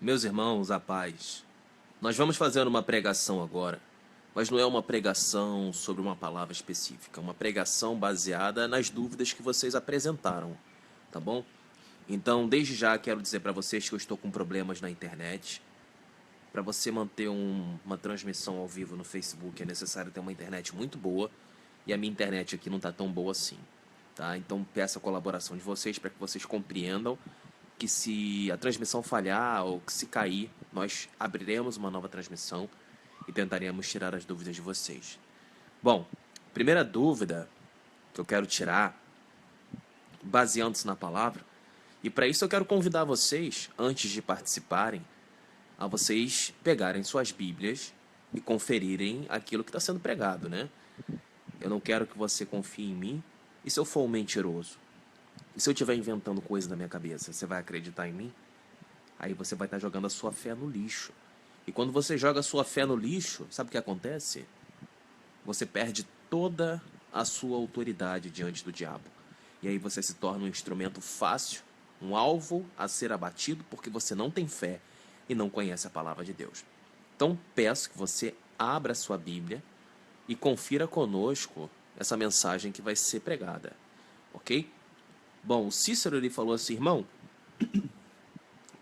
Meus irmãos, a paz. Nós vamos fazer uma pregação agora, mas não é uma pregação sobre uma palavra específica, é uma pregação baseada nas dúvidas que vocês apresentaram, tá bom? Então, desde já quero dizer para vocês que eu estou com problemas na internet. Para você manter uma transmissão ao vivo no Facebook é necessário ter uma internet muito boa, e a minha internet aqui não está tão boa assim, tá? Então peço a colaboração de vocês para que vocês compreendam que se a transmissão falhar ou que se cair, nós abriremos uma nova transmissão e tentaremos tirar as dúvidas de vocês. Bom, primeira dúvida que eu quero tirar, baseando-se na palavra, e para isso eu quero convidar vocês, antes de participarem, a vocês pegarem suas Bíblias e conferirem aquilo que está sendo pregado, né? Eu não quero que você confie em mim. E se eu for um mentiroso? E se eu estiver inventando coisa na minha cabeça, você vai acreditar em mim? Aí você vai estar jogando a sua fé no lixo. E quando você joga a sua fé no lixo, sabe o que acontece? Você perde toda a sua autoridade diante do diabo. E aí você se torna um instrumento fácil, um alvo a ser abatido, porque você não tem fé e não conhece a palavra de Deus. Então peço que você abra a sua Bíblia e confira conosco essa mensagem que vai ser pregada, ok? Bom, o Cícero ele falou assim: irmão,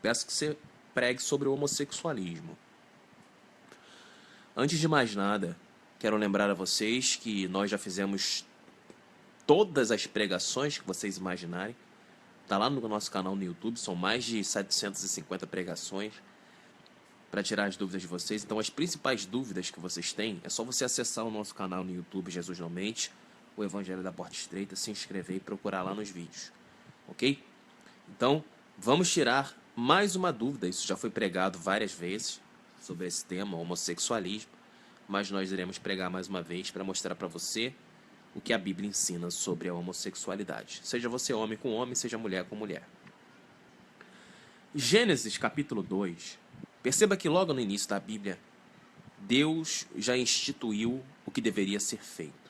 peço que você pregue sobre o homossexualismo. Antes de mais nada, quero lembrar a vocês que nós já fizemos todas as pregações que vocês imaginarem. Está lá no nosso canal no YouTube, são mais de 750 pregações para tirar as dúvidas de vocês. Então, as principais dúvidas que vocês têm, é só você acessar o nosso canal no YouTube, Jesus Não Mente, o Evangelho da Porta Estreita, se inscrever e procurar lá nos vídeos, ok? Então, vamos tirar mais uma dúvida. Isso já foi pregado várias vezes sobre esse tema, homossexualismo, mas nós iremos pregar mais uma vez para mostrar para você o que a Bíblia ensina sobre a homossexualidade. Seja você homem com homem, seja mulher com mulher. Gênesis capítulo 2. Perceba que logo no início da Bíblia, Deus já instituiu o que deveria ser feito.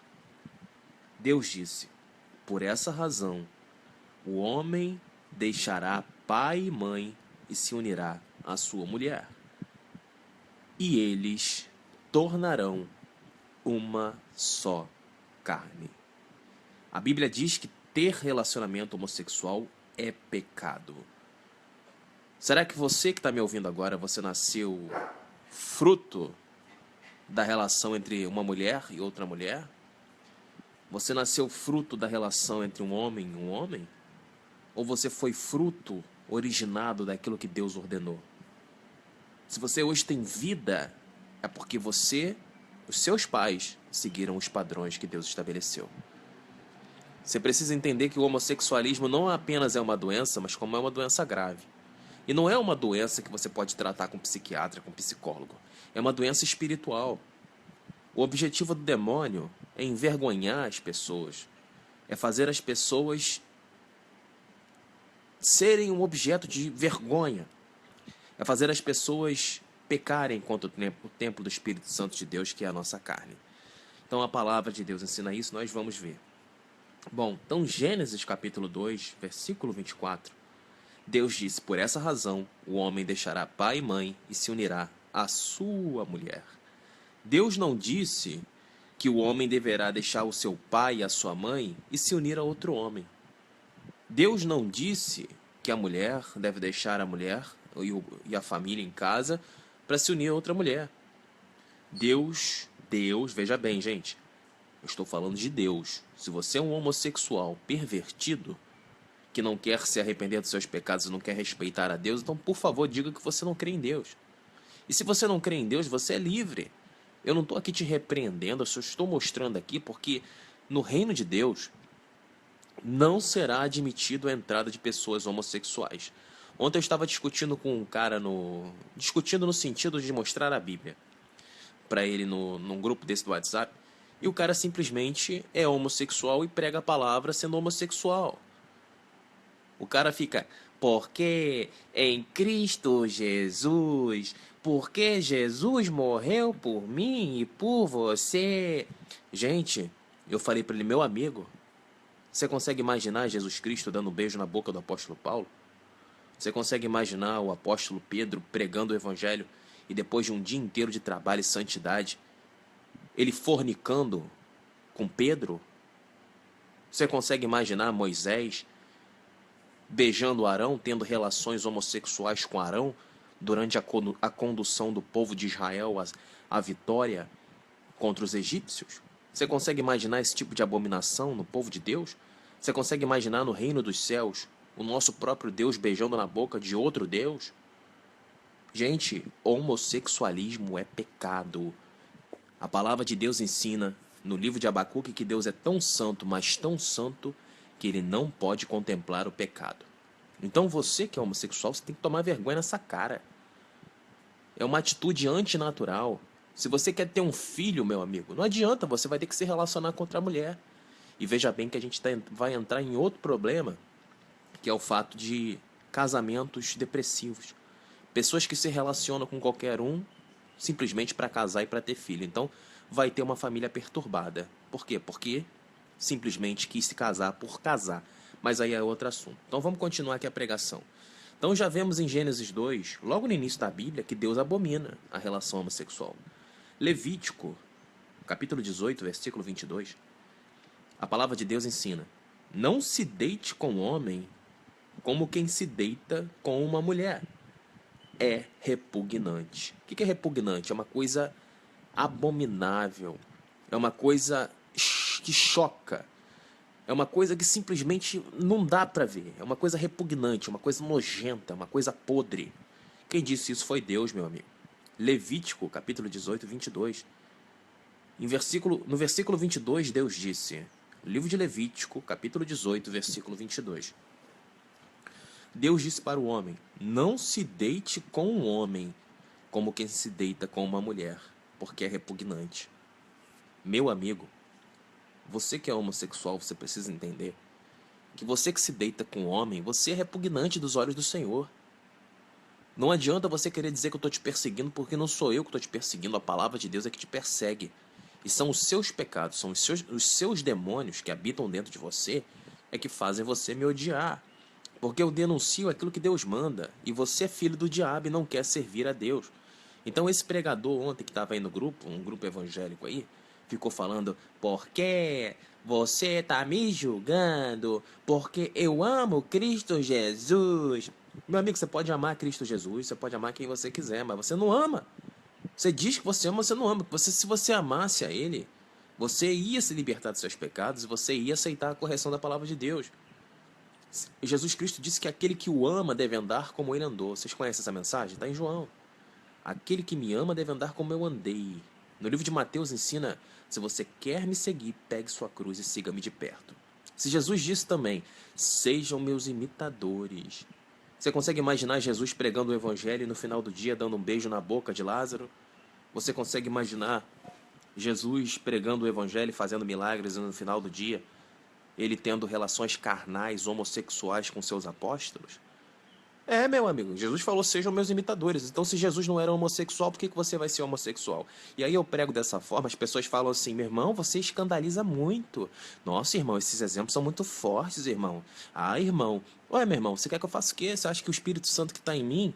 Deus disse: por essa razão, o homem deixará pai e mãe e se unirá à sua mulher, e eles tornarão uma só carne. A Bíblia diz que ter relacionamento homossexual é pecado. Será que você que está me ouvindo agora, você nasceu fruto da relação entre uma mulher e outra mulher? Você nasceu fruto da relação entre um homem e um homem? Ou você foi fruto originado daquilo que Deus ordenou? Se você hoje tem vida, é porque você, os seus pais, seguiram os padrões que Deus estabeleceu. Você precisa entender que o homossexualismo não apenas é uma doença, mas como é uma doença grave. E não é uma doença que você pode tratar com psiquiatra, com psicólogo. É uma doença espiritual. O objetivo do demônio é envergonhar as pessoas. É fazer as pessoas serem um objeto de vergonha. É fazer as pessoas pecarem contra o templo do Espírito Santo de Deus, que é a nossa carne. Então a palavra de Deus ensina isso, nós vamos ver. Bom, então Gênesis capítulo 2, versículo 24. Deus disse: por essa razão, o homem deixará pai e mãe e se unirá à sua mulher. Deus não disse que o homem deverá deixar o seu pai e a sua mãe e se unir a outro homem. Deus não disse que a mulher deve deixar a mulher e a família em casa para se unir a outra mulher. Deus, veja bem, gente, eu estou falando de Deus. Se você é um homossexual pervertido, que não quer se arrepender dos seus pecados e não quer respeitar a Deus, então, por favor, diga que você não crê em Deus. E se você não crê em Deus, você é livre. Eu não estou aqui te repreendendo, eu só estou mostrando aqui porque no reino de Deus não será admitido a entrada de pessoas homossexuais. Ontem eu estava discutindo com um cara discutindo no sentido de mostrar a Bíblia para ele num grupo desse do WhatsApp, e o cara simplesmente é homossexual e prega a palavra sendo homossexual. O cara fica: porque em Cristo Jesus, porque Jesus morreu por mim e por você. Gente, eu falei para ele: meu amigo, você consegue imaginar Jesus Cristo dando um beijo na boca do apóstolo Paulo? Você consegue imaginar o apóstolo Pedro pregando o evangelho e depois de um dia inteiro de trabalho e santidade, ele fornicando com Pedro? Você consegue imaginar Moisés beijando Arão, tendo relações homossexuais com Arão durante a condução do povo de Israel à vitória contra os egípcios? Você consegue imaginar esse tipo de abominação no povo de Deus? Você consegue imaginar no reino dos céus o nosso próprio Deus beijando na boca de outro Deus? Gente, homossexualismo é pecado. A palavra de Deus ensina no livro de Abacuque que Deus é tão santo, mas tão santo, que ele não pode contemplar o pecado. Então você que é homossexual, você tem que tomar vergonha nessa cara. É uma atitude antinatural. Se você quer ter um filho, meu amigo, não adianta, você vai ter que se relacionar com outra mulher. E veja bem que a gente vai entrar em outro problema, que é o fato de casamentos depressivos. Pessoas que se relacionam com qualquer um simplesmente para casar e para ter filho. Então vai ter uma família perturbada. Por quê? Porque simplesmente quis se casar por casar. Mas aí é outro assunto. Então vamos continuar aqui a pregação. Então já vemos em Gênesis 2, logo no início da Bíblia, que Deus abomina a relação homossexual. Levítico, capítulo 18, versículo 22, a palavra de Deus ensina: não se deite com o homem como quem se deita com uma mulher. É repugnante. O que é repugnante? É uma coisa abominável. É uma coisa que choca. É uma coisa que simplesmente não dá para ver. É uma coisa repugnante, uma coisa nojenta, uma coisa podre. Quem disse isso foi Deus, meu amigo. Levítico, capítulo 18, 22. No versículo 22, Deus disse, livro de Levítico, capítulo 18, versículo 22. Deus disse para o homem: não se deite com um homem como quem se deita com uma mulher, porque é repugnante. Meu amigo, você que é homossexual, você precisa entender que você que se deita com um homem, você é repugnante dos olhos do Senhor. Não adianta você querer dizer que eu estou te perseguindo, porque não sou eu que estou te perseguindo, a palavra de Deus é que te persegue. E são os seus pecados, são os seus demônios que habitam dentro de você, é que fazem você me odiar. Porque eu denuncio aquilo que Deus manda, e você é filho do diabo e não quer servir a Deus. Então esse pregador ontem que estava aí no grupo, um grupo evangélico aí, ficou falando: porque você está me julgando, porque eu amo Cristo Jesus. Meu amigo, você pode amar Cristo Jesus, você pode amar quem você quiser, mas você não ama. Você diz que você ama, mas você não ama. Se você amasse a Ele, você ia se libertar dos seus pecados e você ia aceitar a correção da palavra de Deus. Jesus Cristo disse que aquele que o ama deve andar como ele andou. Vocês conhecem essa mensagem? Está em João. Aquele que me ama deve andar como eu andei. No livro de Mateus ensina: se você quer me seguir, pegue sua cruz e siga-me de perto. Se Jesus disse também: sejam meus imitadores. Você consegue imaginar Jesus pregando o evangelho e no final do dia dando um beijo na boca de Lázaro? Você consegue imaginar Jesus pregando o evangelho e fazendo milagres e no final do dia ele tendo relações carnais, homossexuais com seus apóstolos? É, meu amigo, Jesus falou: sejam meus imitadores. Então, se Jesus não era homossexual, por que você vai ser homossexual? E aí eu prego dessa forma, as pessoas falam assim: meu irmão, você escandaliza muito. Nossa, irmão, esses exemplos são muito fortes, irmão. Ah, irmão. Ué, meu irmão, você quer que eu faça o quê? Você acha que o Espírito Santo que está em mim,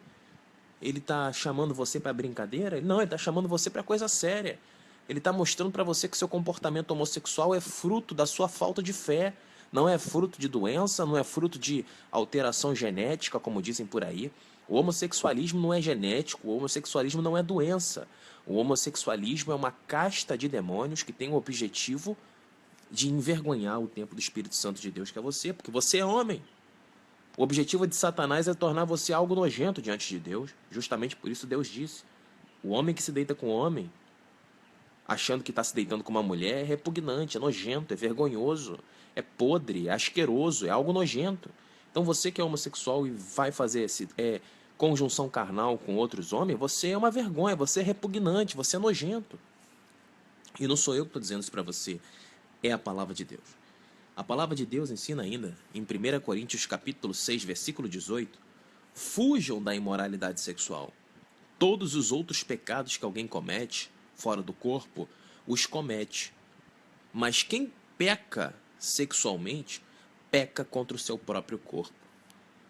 ele está chamando você para brincadeira? Não, ele está chamando você para coisa séria. Ele está mostrando para você que seu comportamento homossexual é fruto da sua falta de fé. Não é fruto de doença, não é fruto de alteração genética, como dizem por aí. O homossexualismo não é genético, o homossexualismo não é doença. O homossexualismo é uma casta de demônios que tem o objetivo de envergonhar o templo do Espírito Santo de Deus, que é você, porque você é homem. O objetivo de Satanás é tornar você algo nojento diante de Deus. Justamente por isso Deus disse: o homem que se deita com o homem, achando que está se deitando com uma mulher, é repugnante, é nojento, é vergonhoso, é podre, é asqueroso, é algo nojento. Então você que é homossexual e vai fazer conjunção carnal com outros homens, você é uma vergonha, você é repugnante, você é nojento. E não sou eu que estou dizendo isso para você, é a palavra de Deus. A palavra de Deus ensina ainda, em 1 Coríntios capítulo 6, versículo 18, fujam da imoralidade sexual. Todos os outros pecados que alguém comete fora do corpo, os comete. Mas quem peca sexualmente, peca contra o seu próprio corpo.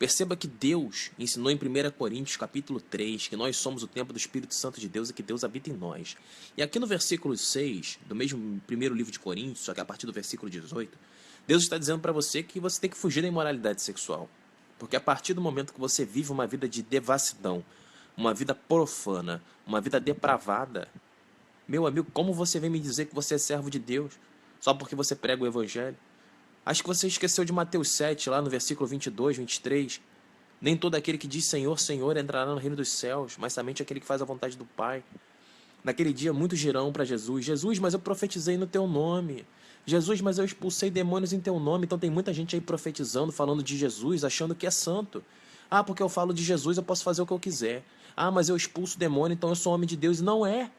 Perceba que Deus ensinou em 1 Coríntios capítulo 3 que nós somos o templo do Espírito Santo de Deus e que Deus habita em nós. E aqui no versículo 6, do mesmo primeiro livro de Coríntios, só que a partir do versículo 18, Deus está dizendo para você que você tem que fugir da imoralidade sexual. Porque a partir do momento que você vive uma vida de devassidão, uma vida profana, uma vida depravada, meu amigo, como você vem me dizer que você é servo de Deus só porque você prega o Evangelho? Acho que você esqueceu de Mateus 7, lá no versículo 22, 23. Nem todo aquele que diz Senhor, Senhor entrará no reino dos céus, mas somente aquele que faz a vontade do Pai. Naquele dia, muitos dirão para Jesus: Jesus, mas eu profetizei no teu nome. Jesus, mas eu expulsei demônios em teu nome. Então tem muita gente aí profetizando, falando de Jesus, achando que é santo. Ah, porque eu falo de Jesus, eu posso fazer o que eu quiser. Ah, mas eu expulso demônio, então eu sou homem de Deus. Não é.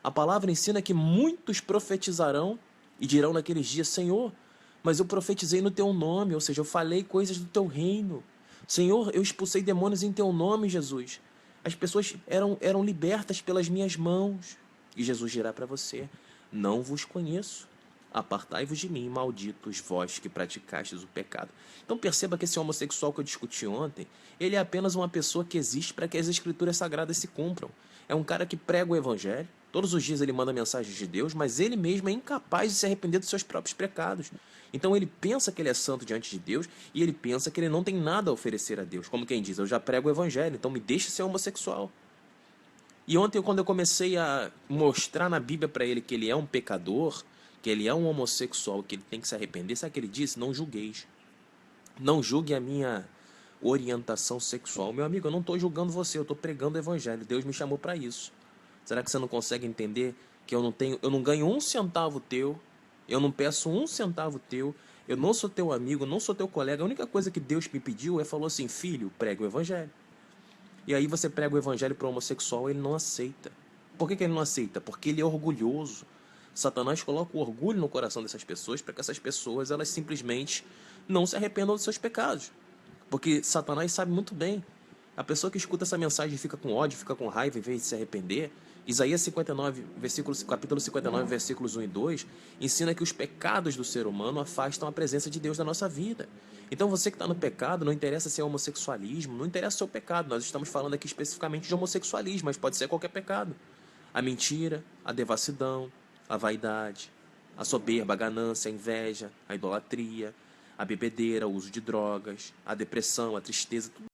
A palavra ensina que muitos profetizarão e dirão naqueles dias: Senhor, mas eu profetizei no teu nome, ou seja, eu falei coisas do teu reino. Senhor, eu expulsei demônios em teu nome, Jesus. As pessoas eram libertas pelas minhas mãos. E Jesus dirá para você: não vos conheço. Apartai-vos de mim, malditos vós que praticastes o pecado. Então perceba que esse homossexual que eu discuti ontem, ele é apenas uma pessoa que existe para que as escrituras sagradas se cumpram. É um cara que prega o evangelho, todos os dias ele manda mensagens de Deus, mas ele mesmo é incapaz de se arrepender dos seus próprios pecados. Então ele pensa que ele é santo diante de Deus e ele pensa que ele não tem nada a oferecer a Deus. Como quem diz: eu já prego o evangelho, então me deixe ser homossexual. E ontem, quando eu comecei a mostrar na Bíblia para ele que ele é um pecador, que ele é um homossexual, que ele tem que se arrepender, sabe o que ele disse? Não julgueis. Não julgue a minha orientação sexual. Meu amigo, eu não estou julgando você, eu estou pregando o evangelho. Deus me chamou para isso. Será que você não consegue entender que eu não ganho um centavo teu, eu não peço um centavo teu, eu não sou teu amigo, não sou teu colega. A única coisa que Deus me pediu falou assim: filho, prega o evangelho. E aí você prega o evangelho para o homossexual, ele não aceita. Por que ele não aceita? Porque ele é orgulhoso. Satanás coloca o orgulho no coração dessas pessoas para que essas pessoas elas simplesmente não se arrependam dos seus pecados. Porque Satanás sabe muito bem. A pessoa que escuta essa mensagem fica com ódio, fica com raiva em vez de se arrepender. Isaías 59, capítulo 59, versículos 1 e 2, ensina que os pecados do ser humano afastam a presença de Deus da nossa vida. Então você que está no pecado, não interessa se é homossexualismo, não interessa o seu pecado. Nós estamos falando aqui especificamente de homossexualismo, mas pode ser qualquer pecado. A mentira, a devassidão, a vaidade, a soberba, a ganância, a inveja, a idolatria, a bebedeira, o uso de drogas, a depressão, a tristeza, tudo